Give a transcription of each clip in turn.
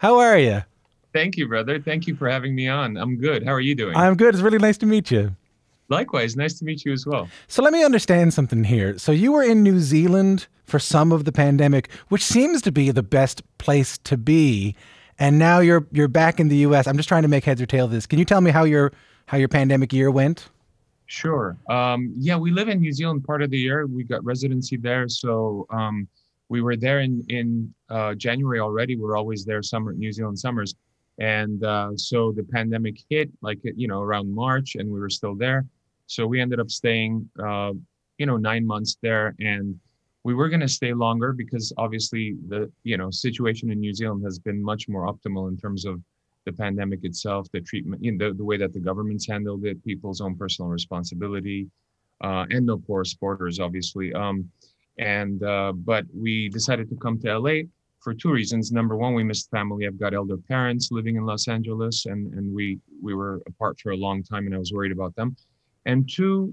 How are you? Thank you, brother. Thank you for having me on. I'm good. How are you doing? I'm good. It's really nice to meet you. Likewise, nice to meet you as well. So let me understand something here. So you were in New Zealand for some of the pandemic, which seems to be the best place to be, and now you're back in the US. I'm just trying to make heads or tail of this. Can you tell me how your pandemic year went? Sure. Yeah, we live in New Zealand part of the year. We got residency there, so we were there in January already. We're always there New Zealand summers, and so the pandemic hit around March, and we were still there. So we ended up staying 9 months there, and we were going to stay longer because obviously the situation in New Zealand has been much more optimal in terms of the pandemic itself, the treatment, the way that the government's handled it, people's own personal responsibility, and no porous borders, obviously. But we decided to come to LA for two reasons. Number one, we missed family. I've got elder parents living in Los Angeles, and we were apart for a long time, and I was worried about them. And two,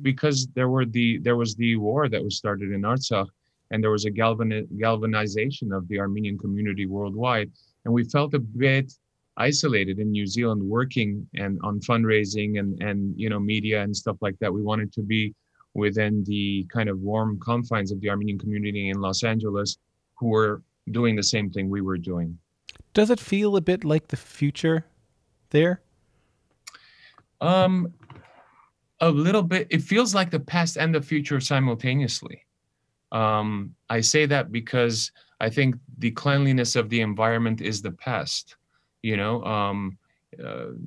because there was the war that was started in Artsakh, and there was a galvanization of the Armenian community worldwide, and we felt a bit isolated in New Zealand working and on fundraising and media and stuff like that. We wanted to be within the kind of warm confines of the Armenian community in Los Angeles who were doing the same thing we were doing. Does it feel a bit like the future there? Um, a little bit. It feels like the past and the future simultaneously. I say that because I think the cleanliness of the environment is the past.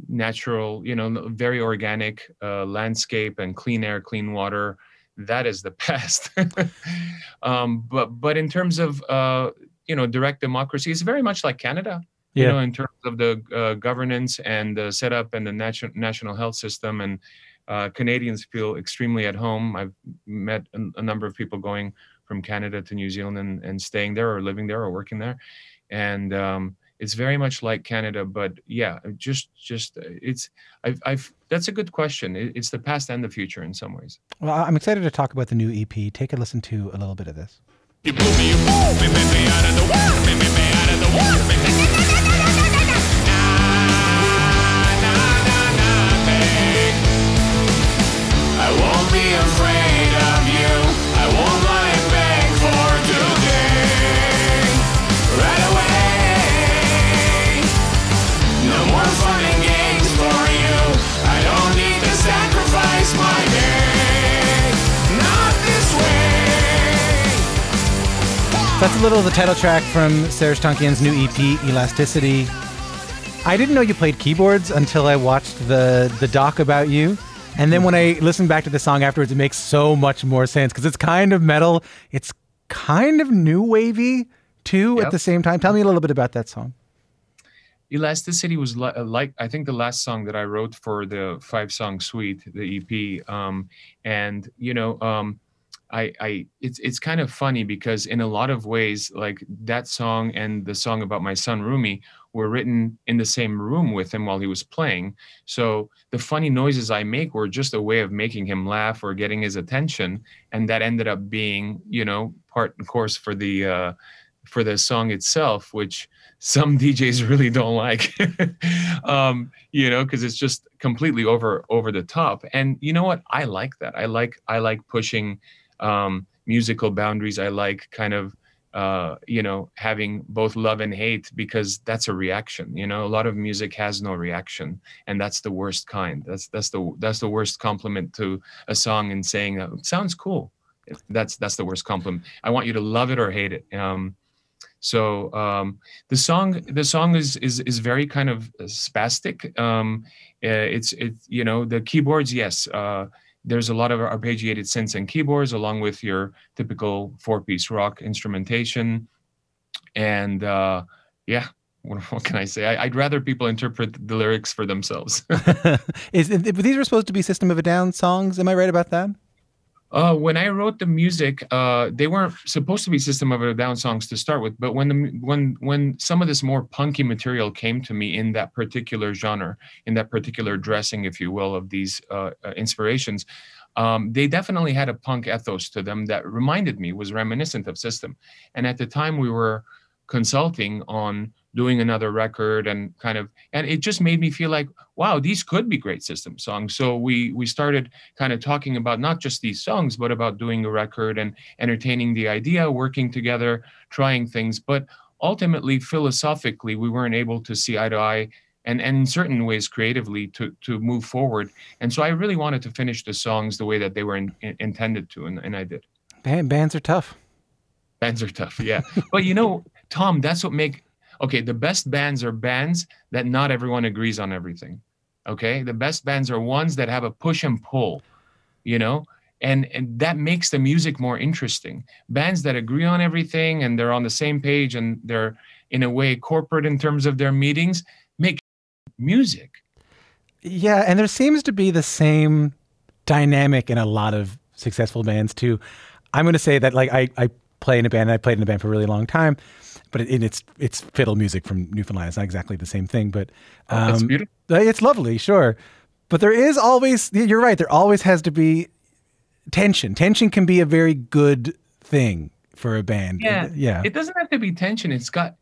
Natural, very organic landscape and clean air, clean water. That is the past. But in terms of direct democracy, it's very much like Canada. Yeah. In terms of the governance and the setup and the national health system, and Canadians feel extremely at home. I've met a number of people going from Canada to New Zealand and staying there or living there or working there, and it's very much like Canada. But yeah, just it's that's a good question. It's the past and the future in some ways. Well, I'm excited to talk about the new EP. Take a listen to a little bit of this. You move me, make me out of the water, make me out of the water, make me. I won't be afraid of you. I won't run and beg for today. Right away. No more fun and games for you. I don't need to sacrifice my day. Not this way. That's a little of the title track from Serj Tankian's new EP, Elasticity. I didn't know you played keyboards until I watched the doc about you. And then when I listen back to the song afterwards, it makes so much more sense because it's kind of metal. It's kind of new wavy too at the same time. Tell me a little bit about that song. Elasticity was like I think the last song that I wrote for the 5-song suite, the EP. It's kind of funny because in a lot of ways, like that song and the song about my son Rumi were written in the same room with him while he was playing. So the funny noises I make were just a way of making him laugh or getting his attention, and that ended up being, part and course for the song itself, which some DJs really don't like, because it's just completely over the top. And you know what? I like that. I like pushing musical boundaries. I like kind of having both love and hate, because that's a reaction. A lot of music has no reaction, and that's the worst kind. That's the worst compliment to a song, and saying it sounds cool. That's the worst compliment. I want you to love it or hate it. So the song is very kind of spastic. It's the keyboards, yes. There's a lot of arpeggiated synths and keyboards, along with your typical 4-piece rock instrumentation. And what can I say? I'd rather people interpret the lyrics for themselves. These were supposed to be System of a Down songs. Am I right about that? When I wrote the music, they weren't supposed to be System of a Down songs to start with. But when some of this more punky material came to me in that particular genre, in that particular dressing, if you will, of these inspirations, they definitely had a punk ethos to them that reminded me, was reminiscent of System. And at the time, we were consulting on doing another record, and it just made me feel like, wow, these could be great system songs. So we started kind of talking about not just these songs, but about doing a record and entertaining the idea, working together, trying things. But ultimately, philosophically, we weren't able to see eye to eye, and in certain ways creatively to move forward. And so I really wanted to finish the songs the way that they were intended to, and I did. Bands are tough. Bands are tough, yeah. But Tom, that's what the best bands are bands that not everyone agrees on everything. Okay, the best bands are ones that have a push and pull, and that makes the music more interesting. Bands that agree on everything and they're on the same page and they're in a way corporate in terms of their meetings make music. Yeah, and there seems to be the same dynamic in a lot of successful bands too. I'm going to say that, like, I play in a band, and I played in a band for a really long time, but it's fiddle music from Newfoundland. It's not exactly the same thing, but it's beautiful. It's lovely, sure. But there is always, you're right, there always has to be tension. Tension can be a very good thing for a band. Yeah. It doesn't have to be tension. It's got,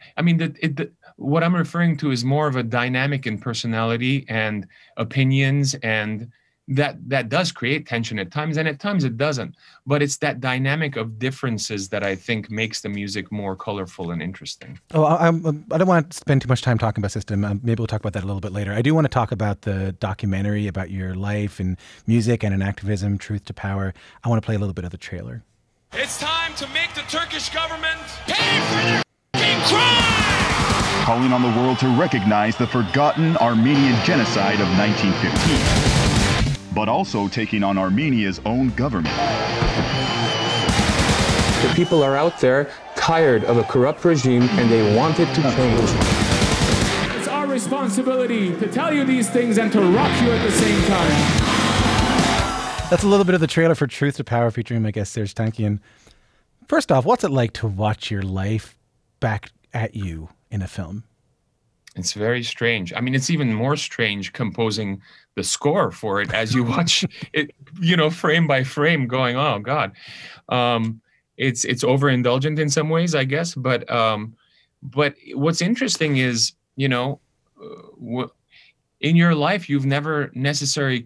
what I'm referring to is more of a dynamic in personality and opinions, and that does create tension at times, and at times it doesn't. But it's that dynamic of differences that I think makes the music more colorful and interesting. Oh, I don't want to spend too much time talking about system. Maybe we'll talk about that a little bit later. I do want to talk about the documentary about your life and music and activism, Truth to Power. I want to play a little bit of the trailer. It's time to make the Turkish government pay for their crime! Calling on the world to recognize the forgotten Armenian genocide of 1915. But also taking on Armenia's own government. The people are out there tired of a corrupt regime and they want it to change. It's our responsibility to tell you these things and to rock you at the same time. That's a little bit of the trailer for Truth to Power featuring my guest Serj Tankian. First off, what's it like to watch your life back at you in a film? It's very strange. It's even more strange composing the score for it as you watch it, frame by frame, going, oh God. It's overindulgent in some ways, I guess. But what's interesting is, in your life, you've never necessarily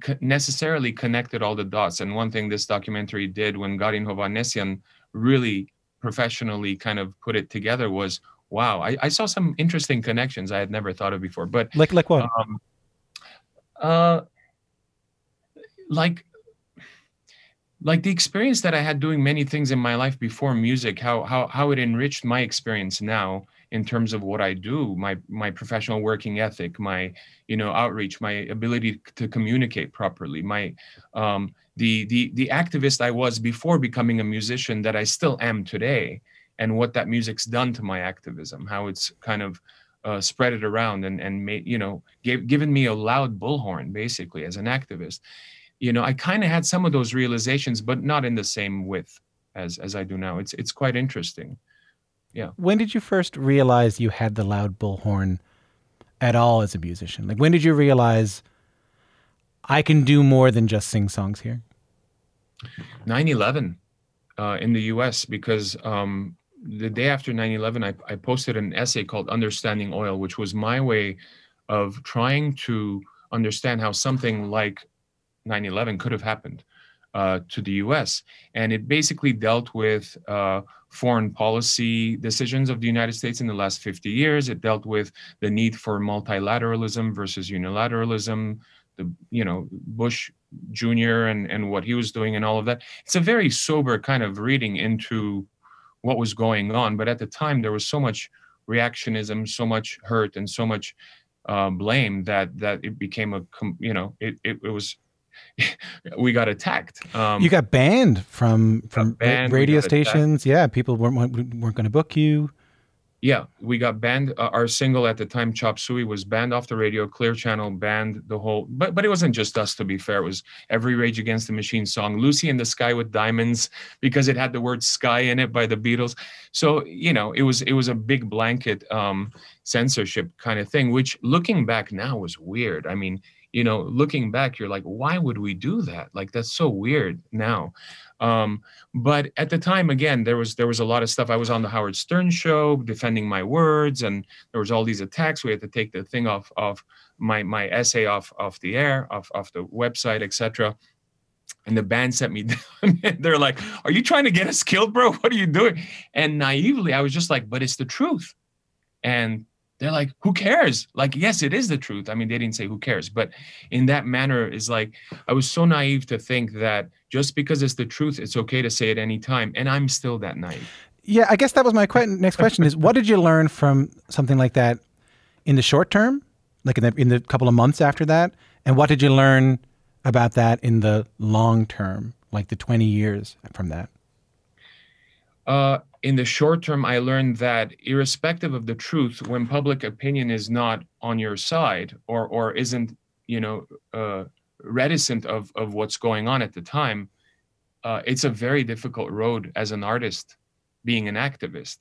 connected all the dots. And one thing this documentary did when Garin Hovhannisyan really professionally kind of put it together was, wow, I saw some interesting connections I had never thought of before. But like what? Like the experience that I had doing many things in my life before music, how it enriched my experience now in terms of what I do, my professional working ethic, my outreach, my ability to communicate properly, my the activist I was before becoming a musician that I still am today. And what that music's done to my activism, how it's kind of spread it around and made, given me a loud bullhorn, basically, as an activist. I kind of had some of those realizations, but not in the same width as I do now. It's quite interesting. Yeah. When did you first realize you had the loud bullhorn at all as a musician? Like, when did you realize I can do more than just sing songs here? 9/11 in the U.S., because the day after 9/11, I posted an essay called Understanding Oil, which was my way of trying to understand how something like 9/11 could have happened to the U.S. And it basically dealt with foreign policy decisions of the United States in the last 50 years. It dealt with the need for multilateralism versus unilateralism, Bush Jr. and what he was doing and all of that. It's a very sober kind of reading into what was going on. But at the time, there was so much reactionism, so much hurt, and so much blame that it became it was, we got attacked. You got banned from radio stations. Attacked. Yeah, people weren't going to book you. Yeah, we got banned. Our single at the time, Chop Suey, was banned off the radio. Clear Channel banned the whole. But it wasn't just us, to be fair. It was every Rage Against the Machine song, Lucy in the Sky with Diamonds, because it had the word sky in it by the Beatles. So it was a big blanket censorship kind of thing, which looking back now was weird. looking back, you're like, why would we do that? Like, that's so weird now. But at the time, again, there was a lot of stuff. I was on the Howard Stern show defending my words, and there was all these attacks. We had to take the thing off my essay off the air, off the website, etc. And the band sent me down. They're like, "Are you trying to get us killed, bro? What are you doing?" And naively, I was just like, "But it's the truth." And they're like, "Who cares?" Like, yes, it is the truth. I mean, they didn't say who cares, but in that manner is like, I was so naive to think that just because it's the truth, it's okay to say it any time. And I'm still that naive. Yeah, I guess that was my next question is, what did you learn from something like that in the short term, like in the couple of months after that? And what did you learn about that in the long term, like the 20 years from that? In the short term, I learned that irrespective of the truth, when public opinion is not on your side or isn't, reticent of what's going on at the time, it's a very difficult road as an artist, being an activist.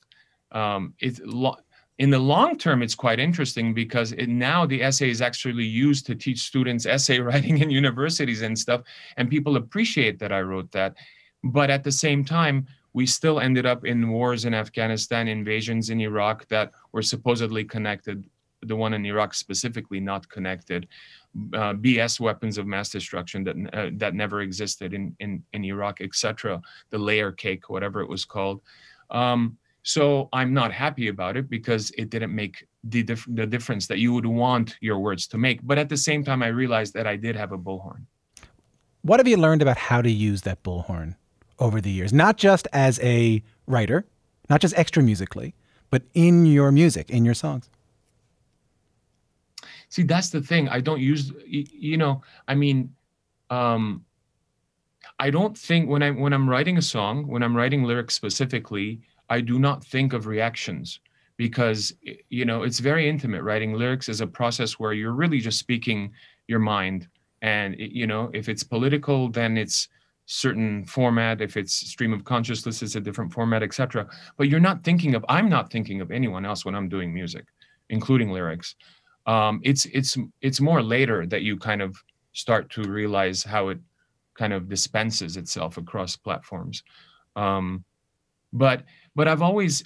In the long term, it's quite interesting because now the essay is actually used to teach students essay writing in universities and stuff, and people appreciate that I wrote that. But at the same time, we still ended up in wars in Afghanistan, invasions in Iraq that were supposedly connected, the one in Iraq specifically not connected, BS weapons of mass destruction that never existed in Iraq, etc., the layer cake, whatever it was called. So I'm not happy about it because it didn't make the difference that you would want your words to make. But at the same time, I realized that I did have a bullhorn. What have you learned about how to use that bullhorn over the years? Not just as a writer, not just extra musically, but in your music, in your songs. See, that's the thing. I don't use, I don't think when I'm writing a song, when I'm writing lyrics specifically, I do not think of reactions because, it's very intimate. Writing lyrics is a process where you're really just speaking your mind. And, if it's political, then it's certain format. If it's stream of consciousness, it's a different format, etc. But I'm not thinking of anyone else when I'm doing music, including lyrics. It's more later that you kind of start to realize how it kind of dispenses itself across platforms. But I've always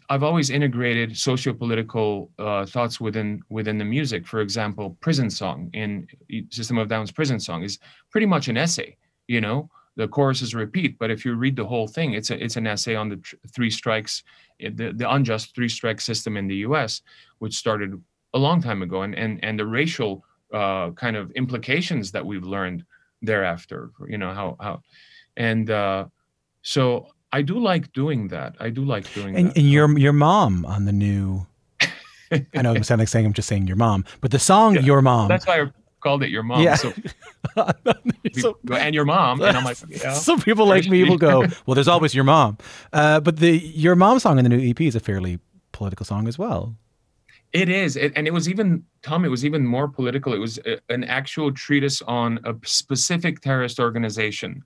integrated socio-political thoughts within the music. For example, Prison Song in System of a Down's Prison Song is pretty much an essay. The chorus is repeat, but if you read the whole thing, it's an essay on the three strikes, the unjust three-strike system in the U.S., which started a long time ago, and the racial kind of implications that we've learned thereafter. So I do like doing that. And your mom on the new. I know it sounds like saying I'm just saying your mom, but the song Your Mom. That's why I called it Your Mom. Yeah. So, and your mom, and I'm like, yeah. Some people like me will go, well, there's always your mom. But the Your Mom song in the new EP is a fairly political song as well. It is. And it was even, Tom, it was even more political. It was an actual treatise on a specific terrorist organization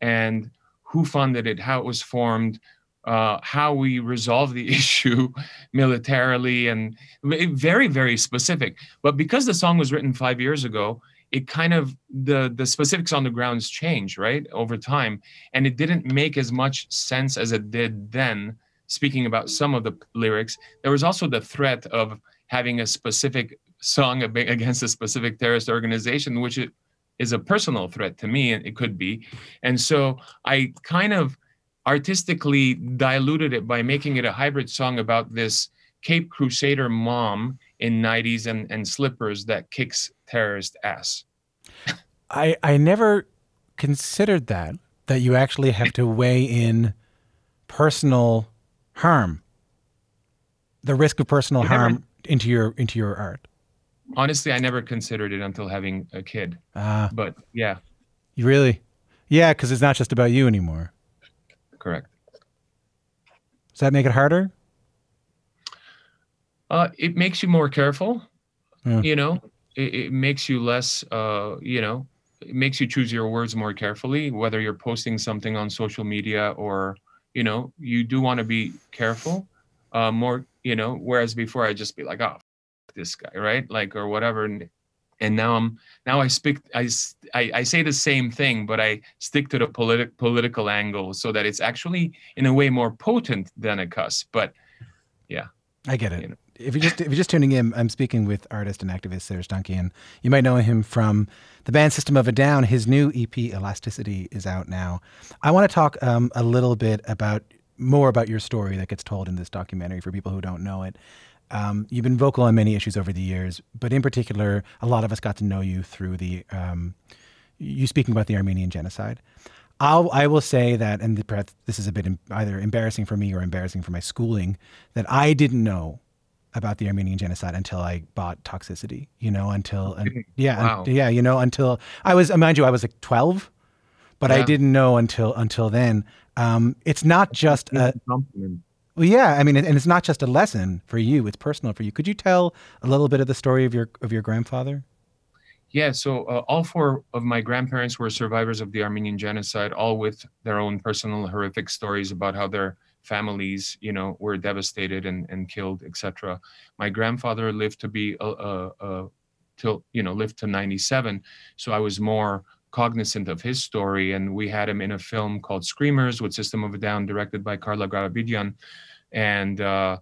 and who funded it, how it was formed, how we resolve the issue militarily, and very, very specific. But because the song was written 5 years ago, it kind of, the specifics on the grounds changed, right, over time. And it didn't make as much sense as it did then, speaking about some of the lyrics. There was also the threat of having a specific song against a specific terrorist organization, which is a personal threat to me, and it could be. And so I kind of artistically diluted it by making it a hybrid song about this Cape Crusader mom in 90s and slippers that kicks terrorist ass. I never considered that you actually have to weigh in personal harm, the risk of personal harm into your art. Honestly, I never considered it until having a kid. But yeah. You really? Yeah, because it's not just about you anymore. Correct. Does that make it harder? It makes you more careful. Yeah. It makes you less, it makes you choose your words more carefully, whether you're posting something on social media or, you do want to be careful more, whereas before I'd just be like, oh, this guy, right? Like, or whatever. And And now I say the same thing, but I stick to the political angle so that it's actually in a way more potent than a cuss. But yeah, I get it. you know. If you're just tuning in, I'm speaking with artist and activist Serj Tankian. You might know him from the band System of a Down. His new EP Elasticity is out now. I want to talk a little bit more about your story that gets told in this documentary for people who don't know it. You've been vocal on many issues over the years, but in particular, a lot of us got to know you through you speaking about the Armenian genocide. I will say that, and perhaps this is a bit either embarrassing for me or embarrassing for my schooling, that I didn't know about the Armenian genocide until I bought Toxicity. Until I was, mind you, I was like 12, but I didn't know until then. It's not just a compliment. Well, yeah, I mean, and it's not just a lesson for you; it's personal for you. Could you tell a little bit of the story of your grandfather? Yeah, so all four of my grandparents were survivors of the Armenian genocide, all with their own personal horrific stories about how their families, were devastated and killed, etc. My grandfather lived to be lived to 97, so I was more cognizant of his story, and we had him in a film called Screamers with System of a Down, directed by Carla Garabidian. And, I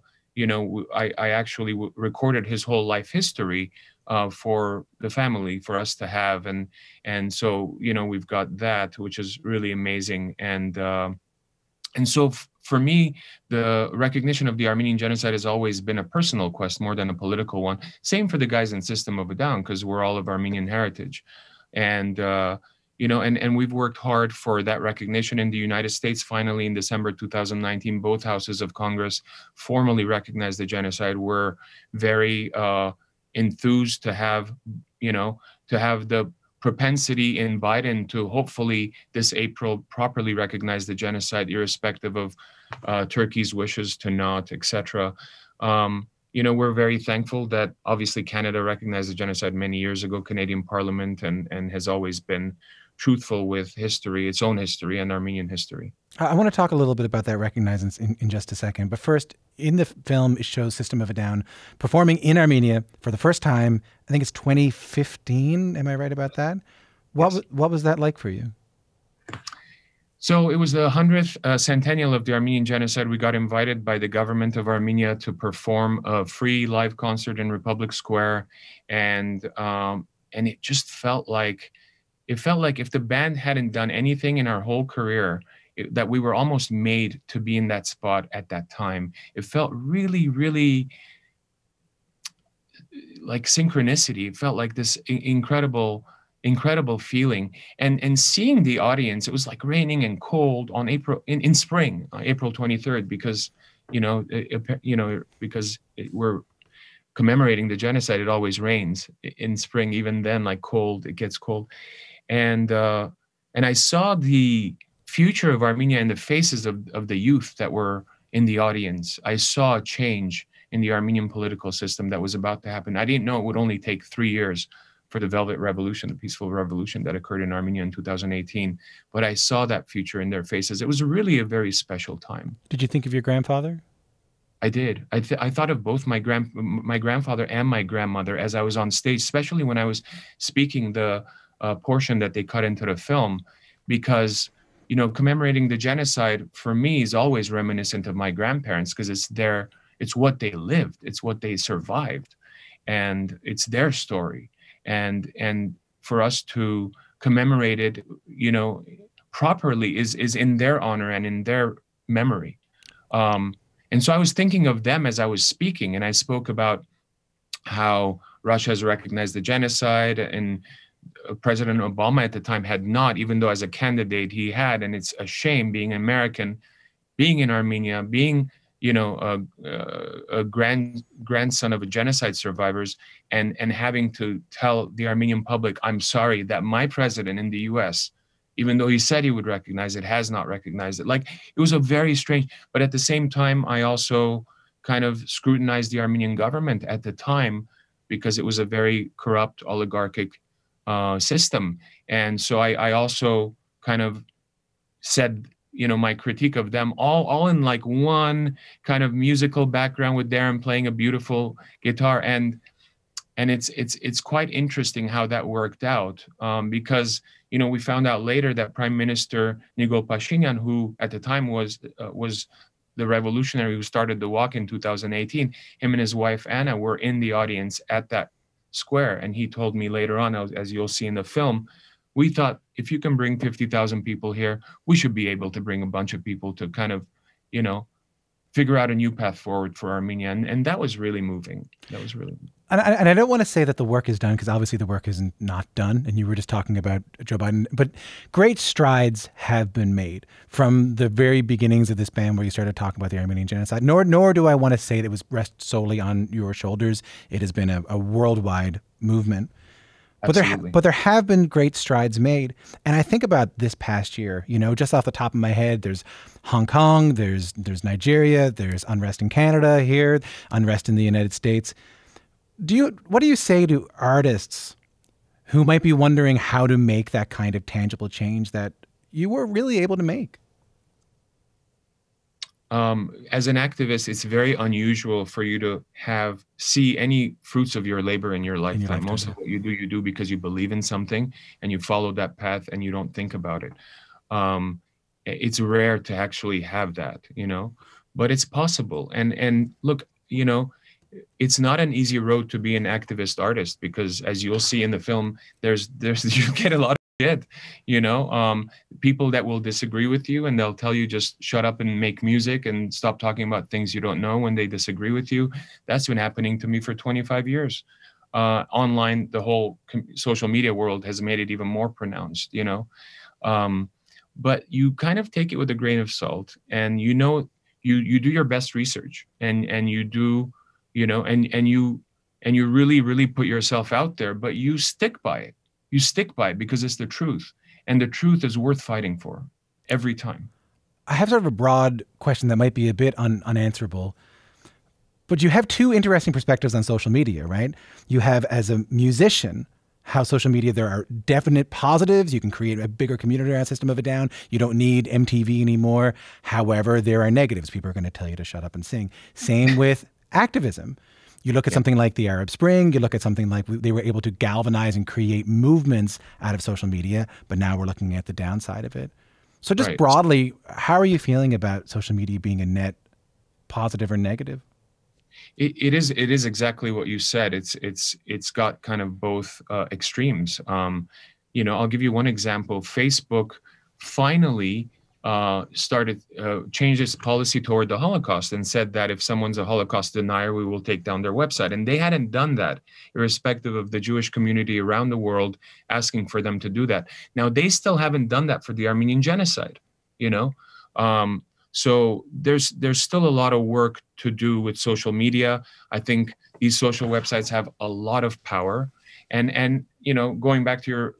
actually recorded his whole life history for the family, for us to have. And so, we've got that, which is really amazing. And so for me, the recognition of the Armenian genocide has always been a personal quest more than a political one. Same for the guys in System of a Down, because we're all of Armenian heritage. And, and we've worked hard for that recognition in the United States. Finally, in December 2019, both houses of Congress formally recognized the genocide. We're very enthused to have the propensity in Biden to hopefully this April properly recognize the genocide, irrespective of Turkey's wishes to not, etc. We're very thankful that obviously Canada recognized the genocide many years ago, Canadian Parliament, and has always been truthful with history, its own history, and Armenian history. I want to talk a little bit about that recognizance in just a second. But first, in the film, it shows System of a Down performing in Armenia for the first time. I think it's 2015. Am I right about that? What was that like for you? So it was the 100th centennial of the Armenian genocide. We got invited by the government of Armenia to perform a free live concert in Republic Square, and it just felt like if the band hadn't done anything in our whole career, that we were almost made to be in that spot at that time. It felt really, really like synchronicity. It felt like this incredible feeling, and seeing the audience. It was like raining and cold on in spring, April 23rd, because we're commemorating the genocide. It always rains in spring, even then, like cold, it gets cold. And I saw the future of Armenia in the faces of the youth that were in the audience. I saw a change in the Armenian political system that was about to happen. I didn't know it would only take 3 years for the Velvet Revolution, the peaceful revolution that occurred in Armenia in 2018. But I saw that future in their faces. It was really a very special time. Did you think of your grandfather? I did. I thought of both my grandfather and my grandmother as I was on stage, especially when I was speaking the portion that they cut into the film, because commemorating the genocide for me is always reminiscent of my grandparents, because it's what they lived, it's what they survived, and it's their story. And for us to commemorate it, properly is in their honor and in their memory. And so I was thinking of them as I was speaking, and I spoke about how Russia has recognized the genocide, and President Obama at the time had not, even though as a candidate he had. And it's a shame, being American, being in Armenia, being a grandson of a genocide survivors, and having to tell the Armenian public, I'm sorry that my president in the US, even though he said he would recognize it, has not recognized it. Like, it was a very strange, but at the same time, I also kind of scrutinized the Armenian government at the time, because it was a very corrupt oligarchic system. And so I also kind of said, my critique of them all in like one kind of musical background, with Darren playing a beautiful guitar. And And it's quite interesting how that worked out, because we found out later that Prime Minister Nikol Pashinyan, who at the time was the revolutionary who started the walk in 2018, him and his wife Anna were in the audience at that square, and he told me later on, as you'll see in the film, we thought if you can bring 50,000 people here, we should be able to bring a bunch of people to kind of, figure out a new path forward for Armenia. And that was really moving. That was really moving. And I don't want to say that the work is done, because obviously the work is not done. And you were just talking about Joe Biden. But great strides have been made from the very beginnings of this band, where you started talking about the Armenian genocide. Nor do I want to say that it was rest solely on your shoulders. It has been a worldwide movement. But there have been great strides made. And I think about this past year, just off the top of my head, there's Hong Kong, there's Nigeria, there's unrest in Canada here, unrest in the United States. What do you say to artists who might be wondering how to make that kind of tangible change that you were really able to make? As an activist, it's very unusual for you to see any fruits of your labor in your lifetime. Most of what you do because you believe in something and you follow that path and you don't think about it. It's rare to actually have that, but it's possible. And look, it's not an easy road to be an activist artist, because as you'll see in the film, there's you get a lot of shit, people that will disagree with you, and they'll tell you just shut up and make music and stop talking about things you don't know when they disagree with you. That's been happening to me for 25 years. Online, the whole social media world has made it even more pronounced, but you kind of take it with a grain of salt, and you do your best research, and you do, and you really, really put yourself out there, but you stick by it. You stick by it because it's the truth, and the truth is worth fighting for every time. I have sort of a broad question that might be a bit unanswerable, but you have two interesting perspectives on social media, right? You have, as a musician, how social media, there are definite positives. You can create a bigger community around System of a Down. You don't need MTV anymore. However, there are negatives. People are going to tell you to shut up and sing. Same with activism. You look at something like the Arab Spring, you look at something like they were able to galvanize and create movements out of social media, but now we're looking at the downside of it. So just broadly, how are you feeling about social media being a net positive or negative? It is exactly what you said. It's got kind of both extremes. I'll give you one example. Facebook finally changed its policy toward the Holocaust and said that if someone's a Holocaust denier, we will take down their website. And they hadn't done that, irrespective of the Jewish community around the world asking for them to do that. Now, they still haven't done that for the Armenian genocide, So there's still a lot of work to do with social media. I think these social websites have a lot of power. And going back to your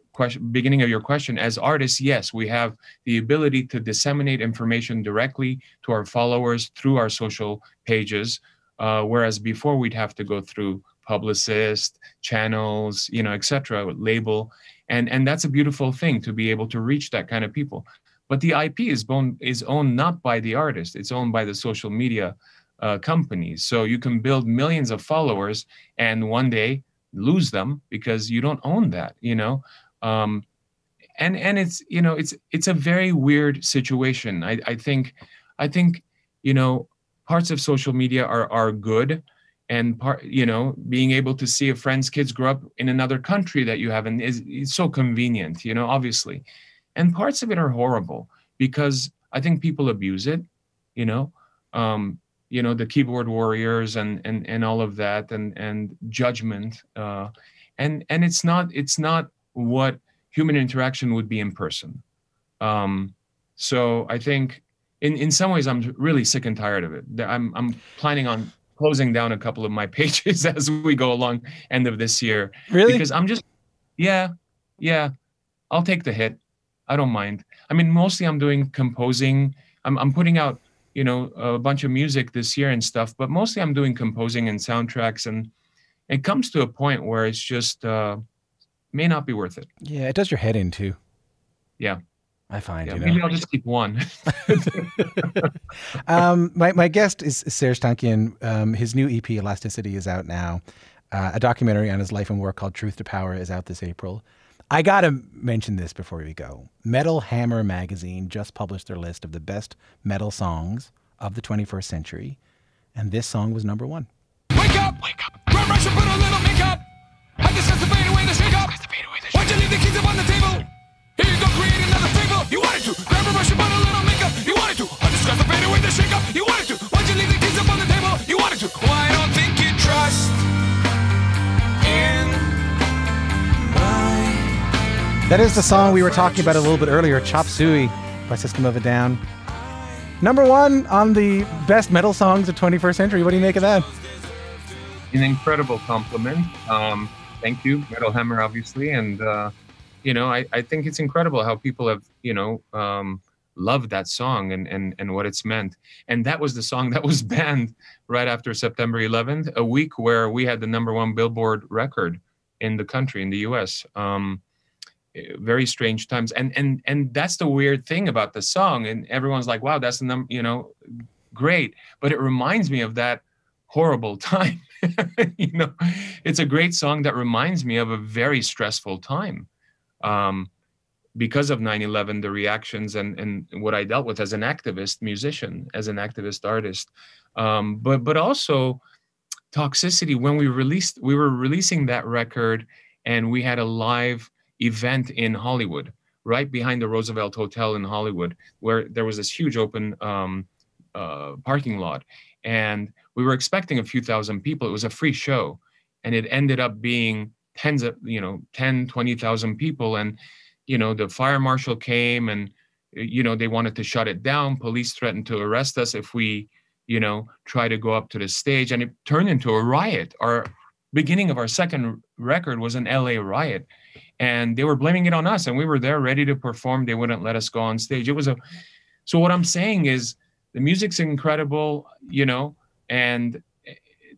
beginning of your question, as artists, yes, we have the ability to disseminate information directly to our followers through our social pages, whereas before we'd have to go through publicists, channels, etc., label, and that's a beautiful thing to be able to reach that kind of people. But the IP is owned not by the artist; it's owned by the social media companies. So you can build millions of followers and one day lose them because you don't own that, and it's a very weird situation. I think parts of social media are good, and being able to see a friend's kids grow up in another country that you haven't is so convenient, obviously, and parts of it are horrible because I think people abuse it, the keyboard warriors and all of that and judgment, and it's not what human interaction would be in person. So I think in some ways I'm really sick and tired of it. I'm planning on closing down a couple of my pages as we go along end of this year. Really? Because I'm just, yeah, I'll take the hit. I don't mind. I mean, mostly I'm doing composing. I'm putting out, a bunch of music this year and stuff, but mostly I'm doing composing and soundtracks, and it comes to a point where it's just may not be worth it. Yeah, it does your head in too. Yeah. I find, maybe I'll just keep one. My guest is Serj Tankian. His new EP, Elasticity, is out now. A documentary on his life and work called Truth to Power is out this April. I got to mention this before we go. Metal Hammer magazine just published their list of the best metal songs of the 21st century, and this song was number one. Wake up! Wake up! Grab brush and put a little makeup. I discuss the fade away the shake up. Why'd you leave the keys up on the table? Here you go, create another fable. You wanted to. Grab a brush and put a little makeup. You wanted to. I discuss the fade away the shake up. You wanted to. Why'd you leave the keys up on the table? You wanted to. Well, I don't think you trust in my... That is the song we were talking about a little bit earlier, Chop Suey by System of a Down. Number one on the best metal songs of 21st century. What do you make of that? An incredible compliment. Thank you, Metal Hammer, obviously. And, I think it's incredible how people have, loved that song and what it's meant. And that was the song that was banned right after September 11th, a week where we had the number one Billboard record in the country, in the US. Very strange times. And that's the weird thing about the song. And everyone's like, wow, that's the number, great. But it reminds me of that horrible time. It's a great song that reminds me of a very stressful time. Because of 9/11, the reactions and what I dealt with as an activist musician, as an activist artist. But also toxicity. When we were releasing that record, and we had a live event in Hollywood, right behind the Roosevelt Hotel in Hollywood, where there was this huge open parking lot. And we were expecting a few thousand people. It was a free show. And it ended up being 20,000 people. And, the fire marshal came and, they wanted to shut it down. Police threatened to arrest us if we, try to go up to the stage. And it turned into a riot. Our beginning of our second record was an LA riot. And they were blaming it on us, and we were there ready to perform. They wouldn't let us go on stage. So what I'm saying is the music's incredible, and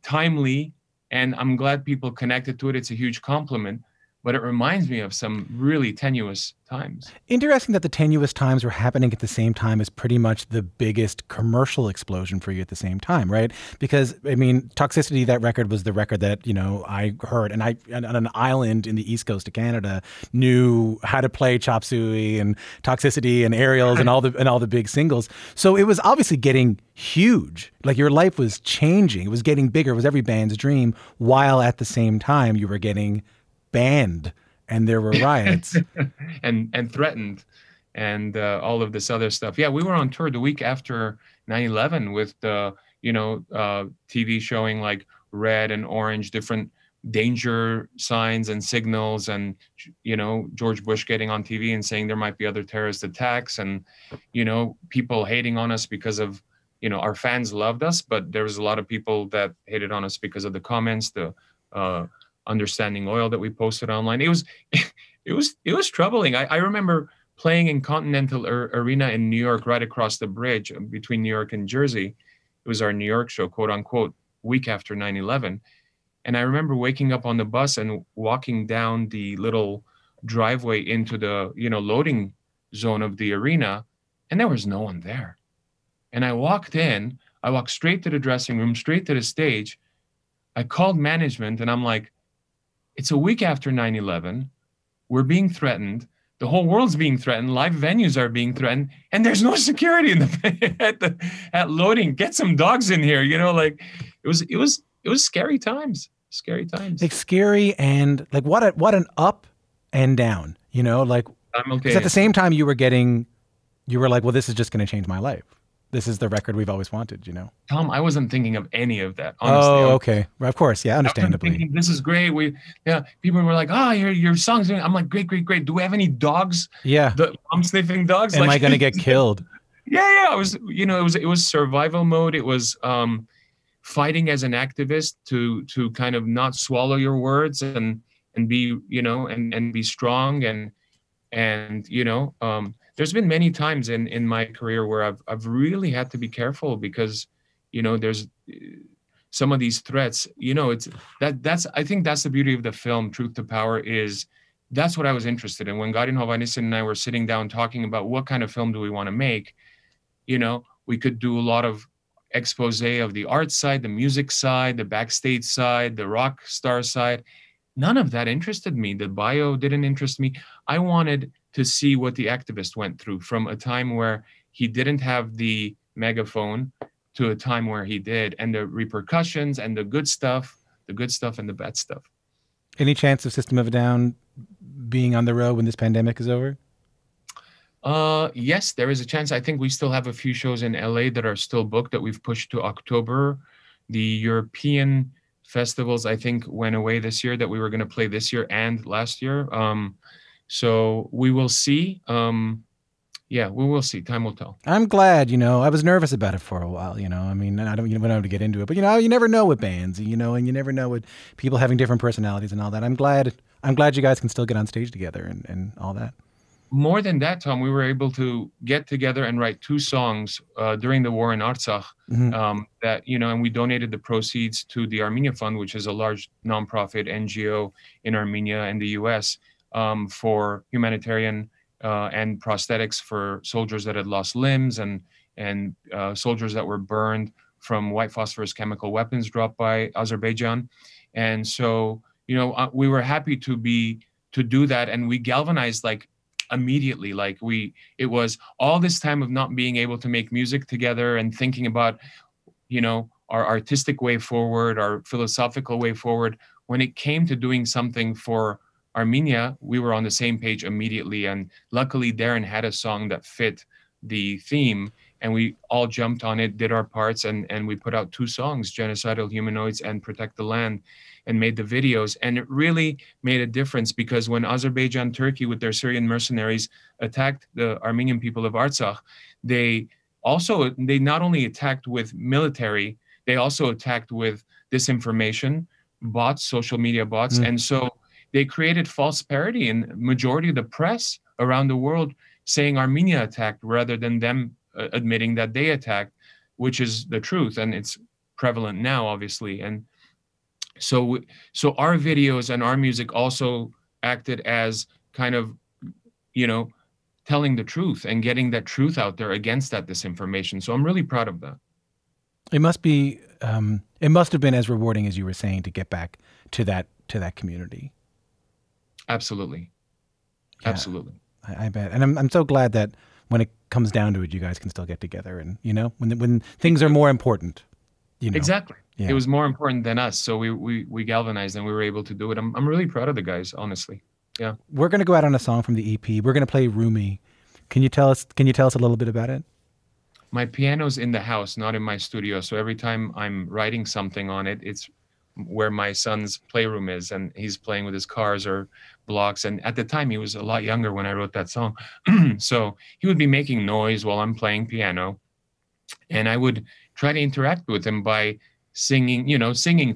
timely, and I'm glad people connected to it. It's a huge compliment, but it reminds me of some really tenuous times. Interesting that the tenuous times were happening at the same time as pretty much the biggest commercial explosion for you at the same time, right? Because, Toxicity, that record was the record that, I heard, and I, on an island in the east coast of Canada, knew how to play Chop Suey and Toxicity and Aerials and all the big singles. So it was obviously getting huge. Like, your life was changing. It was getting bigger. It was every band's dream, while at the same time you were getting banned and there were riots and threatened and all of this other stuff. Yeah, we were on tour the week after 9/11 with the TV showing like red and orange, different danger signs and signals, and George Bush getting on TV and saying there might be other terrorist attacks, and people hating on us because of our fans loved us, but there was a lot of people that hated on us because of the comments, the Understanding Oil that we posted online. It was troubling. I remember playing in Continental Arena in New York, right across the bridge between New York and Jersey. It was our New York show, quote unquote, week after 9/11. And I remember waking up on the bus and walking down the little driveway into the, loading zone of the arena, and there was no one there. And I walked straight to the dressing room, straight to the stage. I called management and I'm like, it's a week after 9/11. We're being threatened. The whole world's being threatened. Live venues are being threatened, and there's no security in at loading. Get some dogs in here. It was scary times. Scary times. Like scary and like what an up and down. Because at the same time you were like, well, this is just going to change my life. This is the record we've always wanted, Tom, I wasn't thinking of any of that, honestly. Oh, okay. Of course. Yeah, understandably. Thinking, this is great. People were like, your song's doing. I'm like, great. Do we have any dogs? Yeah. I'm sniffing dogs. Am I going to get killed? Yeah. It was survival mode. It was fighting as an activist to kind of not swallow your words and be, and be strong and there's been many times in my career where I've really had to be careful because, there's some of these threats, I think that's the beauty of the film, Truth to Power, is that's what I was interested in. When Garin Hovhannisyan and I were sitting down talking about what kind of film do we want to make, we could do a lot of expose of the art side, the music side, the backstage side, the rock star side. None of that interested me. The bio didn't interest me. I wanted to see what the activist went through from a time where he didn't have the megaphone to a time where he did, and the repercussions and the good stuff and the bad stuff. Any chance of System of a Down being on the road when this pandemic is over? Yes, there is a chance. I think we still have a few shows in LA that are still booked that we've pushed to October. The European festivals, I think, went away this year that we were going to play this year and last year. So we will see. Yeah, we will see. Time will tell. I'm glad, I was nervous about it for a while, I mean, I don't, we don't have to get into it, but you never know with bands, and you never know with people having different personalities and all that. I'm glad you guys can still get on stage together and all that. More than that, Tom, we were able to get together and write 2 songs during the war in Artsakh that, and we donated the proceeds to the Armenia Fund, which is a large nonprofit NGO in Armenia and the US for humanitarian and prosthetics for soldiers that had lost limbs and soldiers that were burned from white phosphorus chemical weapons dropped by Azerbaijan. And so, we were happy to do that, and we galvanized immediately. It was all this time of not being able to make music together and thinking about, our artistic way forward, our philosophical way forward. When it came to doing something for Armenia, we were on the same page immediately. And luckily, Darren had a song that fit the theme, and we all jumped on it, did our parts, and we put out 2 songs, Genocidal Humanoids and Protect the Land, and made the videos. And it really made a difference, because when Azerbaijan, Turkey, with their Syrian mercenaries attacked the Armenian people of Artsakh, they not only attacked with military, they also attacked with disinformation, bots, social media bots. And so they created false parity in majority of the press around the world, saying Armenia attacked rather than them admitting that they attacked, which is the truth. And it's prevalent now, obviously. And so our videos and our music also acted as kind of, telling the truth and getting that truth out there against that disinformation. So I'm really proud of that. It must have been as rewarding as you were saying to get back to that community. Absolutely. Yeah, absolutely. I bet. And I'm so glad that when it comes down to it, you guys can still get together, and when things are more important. Exactly. Yeah. It was more important than us, so we galvanized and we were able to do it. I'm really proud of the guys, honestly. Yeah. We're going to go out on a song from the EP. We're going to play Rumi. Can you tell us a little bit about it? My piano's in the house, not in my studio. So every time I'm writing something on it, it's where my son's playroom is, and he's playing with his cars or blocks. And at the time, he was a lot younger when I wrote that song. So he would be making noise while I'm playing piano, and I would try to interact with him by singing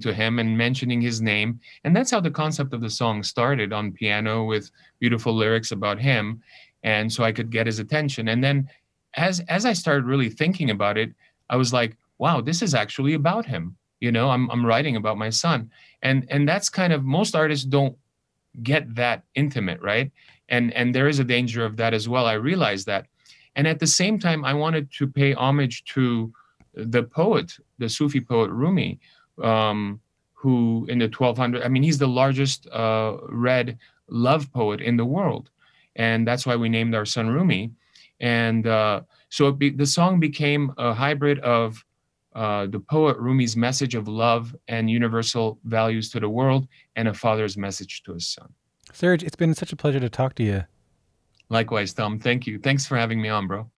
to him and mentioning his name. And that's how the concept of the song started, on piano with beautiful lyrics about him. And so I could get his attention. And then as I started really thinking about it, I was like, wow, this is actually about him. I'm writing about my son. And that's kind of, most artists don't get that intimate, right? And there is a danger of that as well. I realized that. And at the same time, I wanted to pay homage to the poet, the Sufi poet Rumi, who in the 1200s, he's the largest read love poet in the world. And that's why we named our son Rumi. And so the song became a hybrid of the poet Rumi's message of love and universal values to the world, and a father's message to his son. Serj, it's been such a pleasure to talk to you. Likewise, Tom. Thank you. Thanks for having me on, bro.